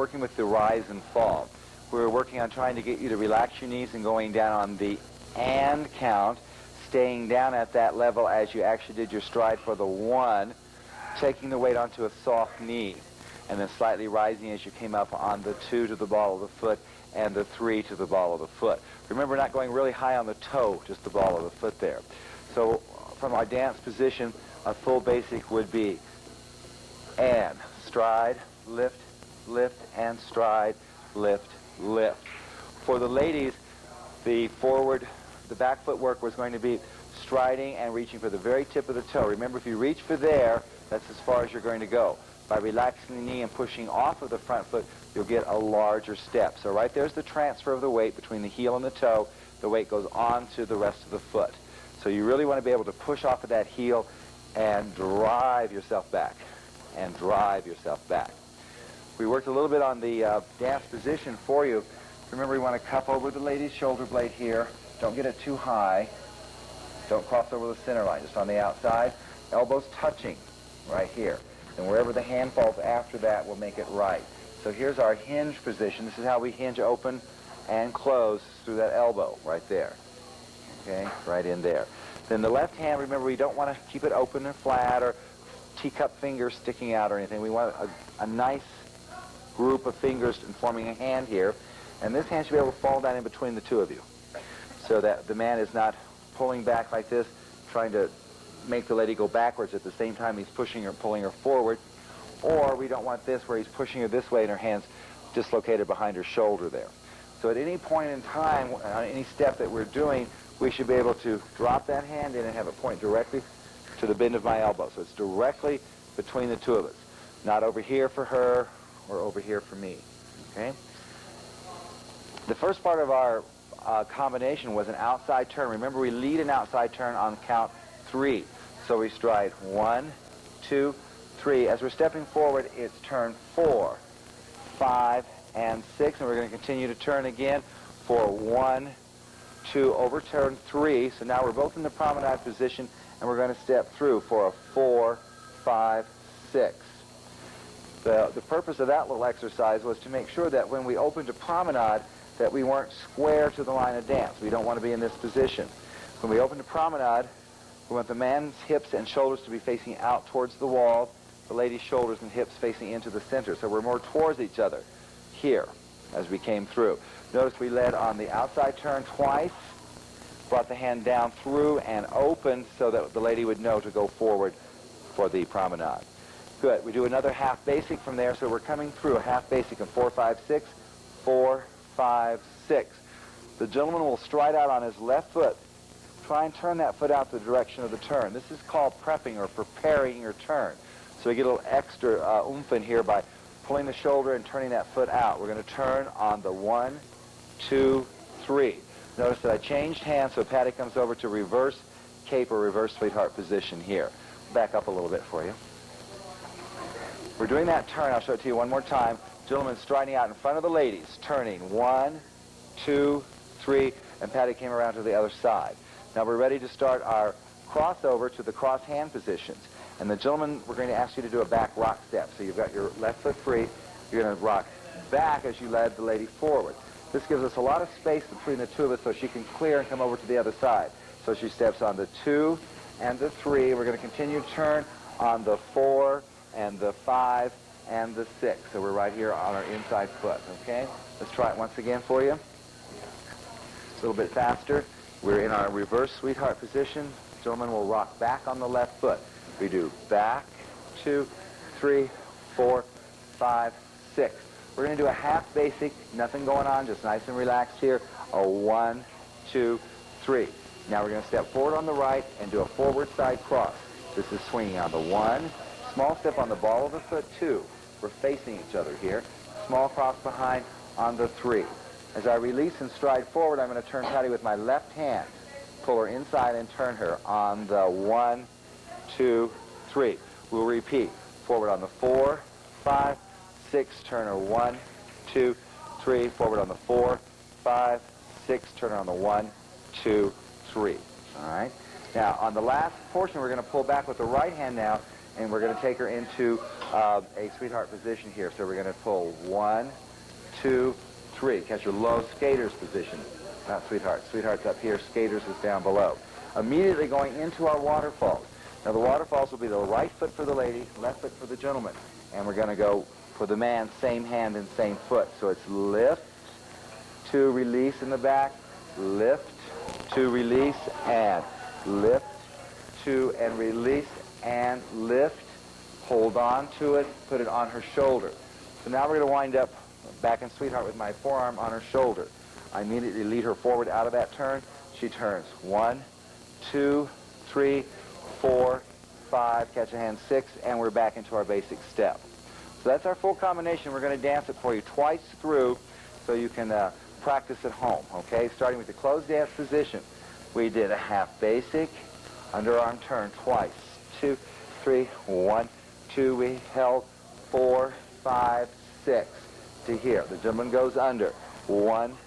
working with the rise and fall. We were working on trying to get you to relax your knees and going down on the and count, staying down at that level as you actually did your stride for the 1, taking the weight onto a soft knee, and then slightly rising as you came up on the 2 to the ball of the foot and the 3 to the ball of the foot. Remember, not going really high on the toe, just the ball of the foot there. So from our dance position, a full basic would be and stride, lift, lift, and stride, lift, lift. For the ladies, the back foot work was going to be striding and reaching for the very tip of the toe. Remember, if you reach for there, that's as far as you're going to go. By relaxing the knee and pushing off of the front foot, you'll get a larger step. So right there's the transfer of the weight between the heel and the toe. The weight goes on to the rest of the foot. So you really want to be able to push off of that heel and drive yourself back. And drive yourself back. We worked a little bit on the dance position for you. Remember, you want to cup over the lady's shoulder blade here. Don't get it too high. Don't cross over the center line, just on the outside. Elbows touching right here. And wherever the hand falls after that will make it right. So here's our hinge position. This is how we hinge open and close through that elbow right there. Okay, right in there. Then the left hand, remember, we don't want to keep it open and flat or teacup fingers sticking out or anything. We want a nice group of fingers and forming a hand here. And this hand should be able to fall down in between the two of you, so that the man is not pulling back like this, trying to make the lady go backwards at the same time he's pushing or pulling her forward. Or we don't want this where he's pushing her this way and her hand's dislocated behind her shoulder there. So at any point in time, on any step that we're doing, we should be able to drop that hand in and have it point directly to the bend of my elbow. So it's directly between the two of us. Not over here for her or over here for me. Okay? The first part of our combination was an outside turn. Remember, we lead an outside turn on count 3. So we stride 1, 2, 3. As we're stepping forward, it's turn 4, 5, and 6. And we're going to continue to turn again for 1, 2, overturn 3. So now we're both in the promenade position, and we're going to step through for a 4, 5, 6. The purpose of that little exercise was to make sure that when we opened to promenade, that we weren't square to the line of dance. We don't want to be in this position. When we open to promenade, we want the man's hips and shoulders to be facing out towards the wall, the lady's shoulders and hips facing into the center. So we're more towards each other here as we came through. Notice we led on the outside turn twice, brought the hand down through and open so that the lady would know to go forward for the promenade. Good. We do another half basic from there, so we're coming through a half basic of 4, 5, 6, 4, 5, 6. The gentleman will stride out on his left foot. Try and turn that foot out the direction of the turn. This is called prepping or preparing your turn. So we get a little extra oomph in here by pulling the shoulder and turning that foot out. We're going to turn on the 1, 2, 3. Notice that I changed hands so Patti comes over to reverse cape or reverse sweetheart position here. Back up a little bit for you. We're doing that turn. I'll show it to you one more time. Gentleman striding out in front of the ladies, turning 1, 2, 3, and Patti came around to the other side. Now we're ready to start our crossover to the cross hand positions. And the gentleman, we're going to ask you to do a back rock step. So you've got your left foot free. You're going to rock back as you led the lady forward. This gives us a lot of space between the two of us so she can clear and come over to the other side. So she steps on the 2 and the 3. We're going to continue to turn on the 4 and the 5 and the 6. So we're right here on our inside foot, okay? Let's try it once again for you. A little bit faster. We're in our reverse sweetheart position. Gentleman will rock back on the left foot. We do back, 2, 3, 4, 5, 6. We're going to do a half basic, nothing going on, just nice and relaxed here. A 1, 2, 3. Now we're going to step forward on the right and do a forward side cross. This is swinging on the 1. Small step on the ball of the foot, 2. We're facing each other here. Small cross behind on the 3. As I release and stride forward, I'm going to turn Patti with my left hand. Pull her inside and turn her on the 1, 2, 3. We'll repeat. Forward on the 4, 5, 6, turn her 1, 2, 3. Forward on the 4, 5, 6, turn her on the 1, 2, 3. All right? Now, on the last portion, we're going to pull back with the right hand now and we're going to take her into a sweetheart position here. So we're going to pull 1, 2, 3. Catch her low skater's position, not sweetheart. Sweetheart's up here, skaters is down below. Immediately going into our waterfalls. Now the waterfalls will be the right foot for the lady, left foot for the gentleman. And we're going to go for the man, same hand and same foot. So it's lift, 2, release in the back, lift, 2, release, and lift, 2, and release, and lift. Hold on to it, put it on her shoulder. So now we're going to wind up back in sweetheart with my forearm on her shoulder. I immediately lead her forward out of that turn. She turns 1, 2, 3, 4, 5, catch a hand, 6, and we're back into our basic step. So that's our full combination. We're going to dance it for you twice through so you can practice at home, okay? Starting with the closed dance position. We did a half basic, underarm turn twice. 2, 3, 1, 2, we held, 4, 5, 6 to here. The gentleman goes under. 1,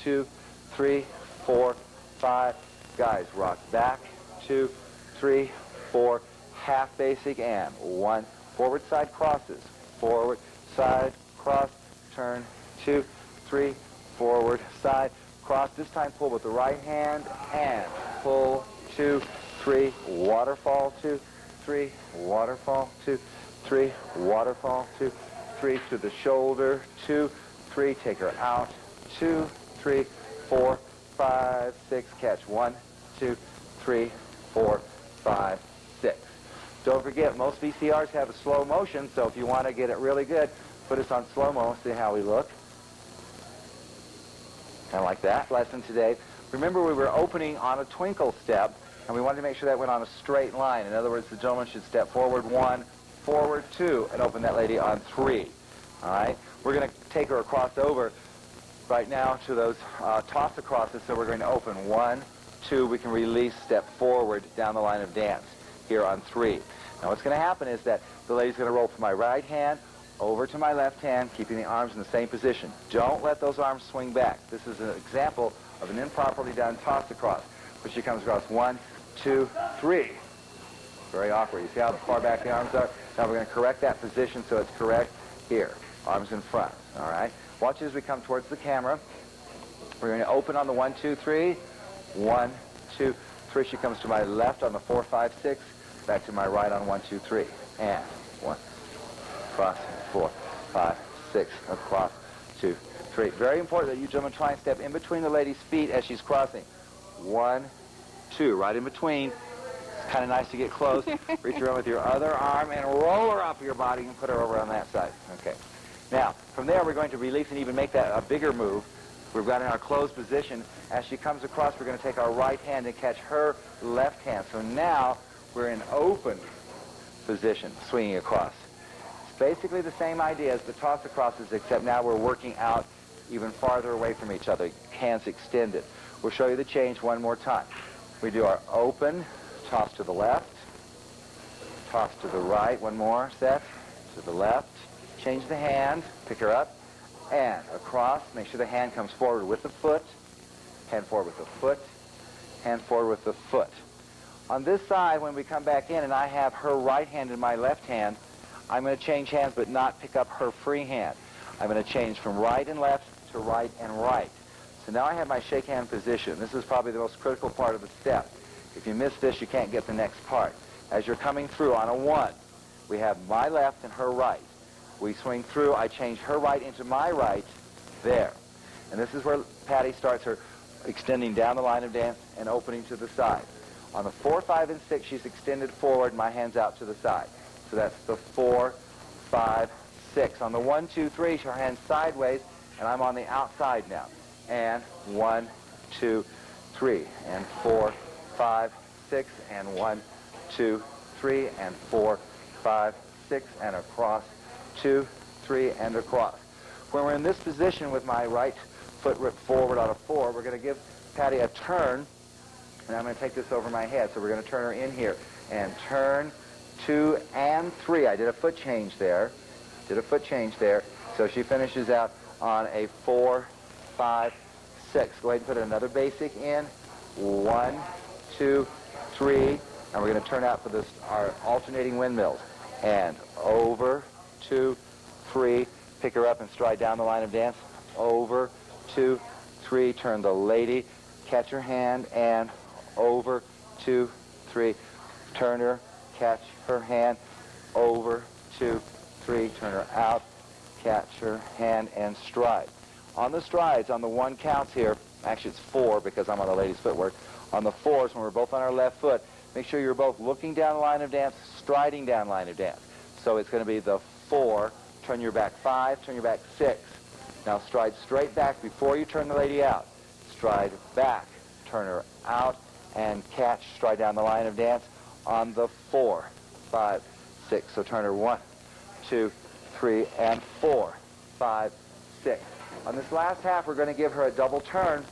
2, 3, 4, 5. Guys, rock back. 2, 3, 4, half basic, and 1. Forward side crosses. Forward, side, cross, turn, 2, 3, forward, side, cross. This time pull with the right hand, and pull, 2, 3, waterfall, 2, 3, waterfall, 2, 3, waterfall, 2, 3, to the shoulder, 2, 3, take her out, 2, 3, 4, 5, 6, catch, 1, 2, 3, 4, 5, 6. Don't forget, most VCRs have a slow motion, so if you want to get it really good, put us on slow-mo, see how we look. Kind of like that. Lesson today. Remember, we were opening on a twinkle step, and we wanted to make sure that went on a straight line. In other words, the gentleman should step forward 1, forward 2, and open that lady on 3. All right? We're going to take her across over right now to those toss acrosses, so we're going to open 1, 2, we can release, step forward down the line of dance here on 3. Now what's going to happen is that the lady's going to roll from my right hand over to my left hand, keeping the arms in the same position. Don't let those arms swing back. This is an example of an improperly done toss across, where she comes across 1, 2, 3. Very awkward. You see how far back the arms are? Now we're going to correct that position so it's correct here. Arms in front. All right? Watch as we come towards the camera. We're going to open on the 1, 2, 3. 1, 2, 3. She comes to my left on the 4, 5, 6. Back to my right on 1, 2, 3. And 1, across, 4, 5, 6, across, 2, 3. Very important that you gentlemen try and step in between the lady's feet as she's crossing. 1, 2, right in between. It's kind of nice to get close. Reach around with your other arm and roll her up your body and put her over on that side. Okay. Now, from there, we're going to release and even make that a bigger move. We've got in our closed position. As she comes across, we're going to take our right hand and catch her left hand. So now we're in open position, swinging across. It's basically the same idea as the toss acrosses, except now we're working out even farther away from each other, hands extended. We'll show you the change one more time. We do our open, toss to the left, toss to the right, one more set, to the left, change the hand, pick her up, and across, make sure the hand comes forward with the foot, hand forward with the foot, hand forward with the foot. On this side, when we come back in and I have her right hand in my left hand, I'm going to change hands but not pick up her free hand. I'm going to change from right and left to right and right. So now I have my shake hand position. This is probably the most critical part of the step. If you miss this, you can't get the next part. As you're coming through on a 1, we have my left and her right. We swing through, I change her right into my right, there. And this is where Patti starts her extending down the line of dance and opening to the side. On the 4, 5, and 6, she's extended forward, my hand's out to the side. So that's the 4, 5, 6. On the 1, 2, 3, her hand's sideways, and I'm on the outside now. And 1, 2, 3, and 4, 5, 6, and 1, 2, 3, and 4, 5, 6, and across, 2, 3, and across. When we're in this position with my right foot ripped forward on a 4, we're going to give Patti a turn, and I'm going to take this over my head. So we're going to turn her in here, and turn, 2, and 3. I did a foot change there. So she finishes out on a 4, 5, 6. Go ahead and put another basic in. 1, 2, 3. And we're going to turn out for this, our alternating windmills. and over, 2, 3. Pick her up and stride down the line of dance. Over, 2, 3. Turn the lady. Catch her hand and over, 2, 3. Turn her. Catch her hand. Over, 2, 3. Turn her out. Catch her hand and stride. On the strides, on the 1 counts here, actually it's 4 because I'm on the lady's footwork. On the 4s, when we're both on our left foot, make sure you're both looking down the line of dance, striding down line of dance. So it's going to be the 4, turn your back 5, turn your back 6. Now stride straight back before you turn the lady out. Stride back, turn her out, and catch, stride down the line of dance on the 4, 5, 6. So turn her 1, 2, 3, and 4, 5, 6. On this last half, we're going to give her a double turn.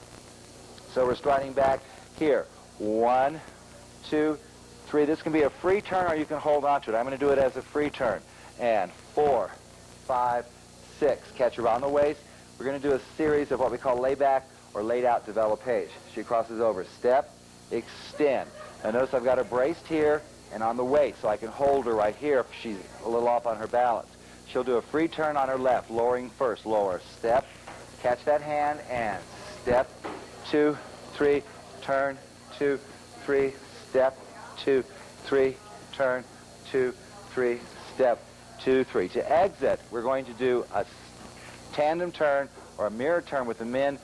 So we're striding back here. 1, 2, 3. This can be a free turn or you can hold on to it. I'm going to do it as a free turn. And 4, 5, 6. Catch her around the waist. We're going to do a series of what we call layback or laid out developage. She crosses over. Step, extend. Now notice I've got her braced here and on the waist, so I can hold her right here if she's a little off on her balance. She'll do a free turn on her left, lowering first. Lower. Step, catch that hand, and step, 2, 3, turn, 2, 3, step, 2, 3, turn, 2, 3, step, 2, 3. To exit, we're going to do a tandem turn or a mirror turn with the men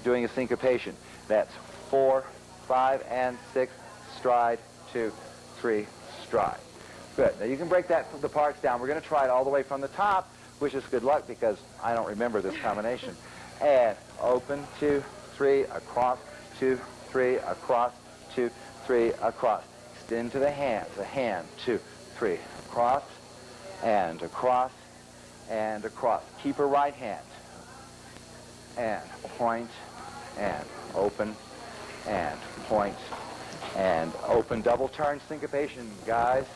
doing a syncopation. That's 4, 5, and 6, stride, 2, 3, stride. Good. Now you can break the parts down. We're going to try it all the way from the top, which is good luck because I don't remember this combination. And open, 2, 3, across, 2, 3, across, 2, 3, across. Extend to the hands. A hand, 2, 3, across, and across, and across. Keep her right hand. And point, and open, and point, and open. Double turn syncopation, guys.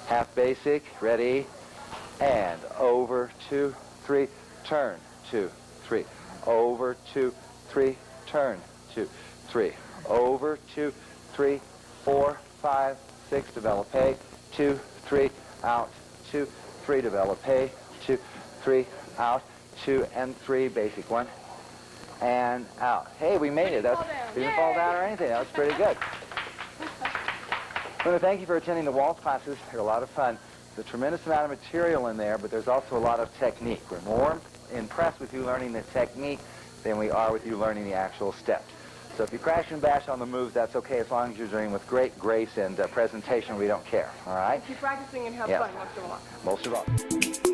Half basic, ready, and over, 2, 3, turn, 2, 3, over, 2, 3, turn, 2, 3, over, 2, 3, 4, 5, 6, developé, 2, 3, out, 2, 3, developé, 2, 3, out, 2, and 3, basic 1, and out. Hey, we made it. Didn't fall down or anything. That was pretty good. I want to thank you for attending the waltz classes. They're a lot of fun. There's a tremendous amount of material in there, but there's also a lot of technique. We're more impressed with you learning the technique than we are with you learning the actual steps. So if you crash and bash on the moves, that's okay as long as you're doing with great grace and presentation. We don't care. All right? Keep practicing and have Yeah. fun most of all. Most of all.